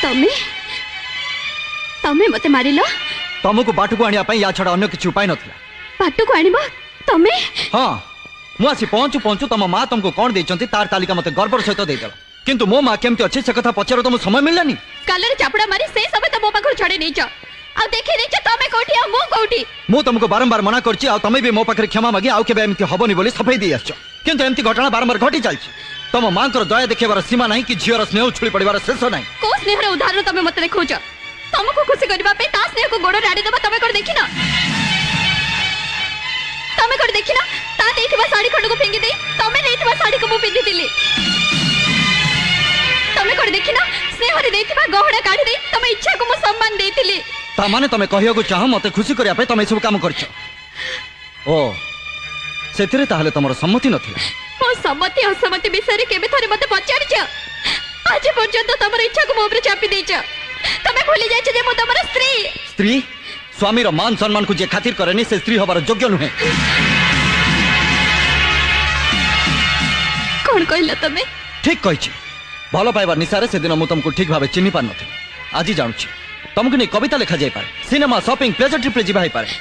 तमे तमे मते मारिलो तुमको बाटू को आनिया या छड़ा अन्य किसी उपाय नथिला बाटू को आनिबो तमे हाँ मु आसी पहुंचू पहुंचू तुम माँ तुमको कौन देचंती तार तालिका मते गर्वर सहित देदेल किंतु मो माँ केमती अच्छी से कथा पचार तुम समय मिललानी काले चापड़ा मारी से समय तो मो पाखर छड़े नहीं छ आ देखि नहीं छ तमे कोठी आ मो कोठी मु तुमको बारंबार मना करछि आ तमे भी मो पाखर क्षमा मागी आउ केबे एमती हबनी बोली सफाई दे आछो किंतु एमती घटना बारंबार घटी चलछि तुम माँ को दया देखेबार सीमा नहीं कि झीर स्नेह उछुली पड़िबार शेष नहीं को स्नेहर उदाहरण तमे मते देखौछ तुमको खुशी करबा पे ता स्नेह को गोड़ राडी देबा तमे कोड देखिना तमे कोड देखिना ता देथिबा साड़ी खंड को फेंगी दे तमे नेथिबा साड़ी को मु पिंदी दिली तमे कोड देखिना स्नेह रे देथिबा गहणा काढी दे तमे इच्छा को मु सम्मान देथिली ता माने तमे कहियो को चाह मते खुशी करिया पे तमे सब काम करछ ओ सेतिरे ताहले तमरो सम्मति नथिला मो सम्मति असम्मति विषय रे केबे थरे मते पचारिछ आज पर्यंत तमर इच्छा को मोबरे चापी देछ तमे भूली जाइछ जे मो तमर स्त्री स्त्री स्वामी रो मान सम्मान को जे खातिर करेनी से स्त्री होबार योग्य नुहे कोन कहला तमे ठीक कहिछि भलो पाइबार निसारे से दिन मु तुमको ठीक भाबे चिन्हि पार नथि आज जानुछि तुमको नै कविता लिखा जाय पारे सिनेमा शॉपिंग प्लेजर ट्रिप रे जिबा है पारे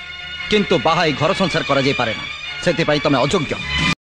किंतु बाहाई घर संसार करा जाय पारे ना सेति पई तमे अयोग्य।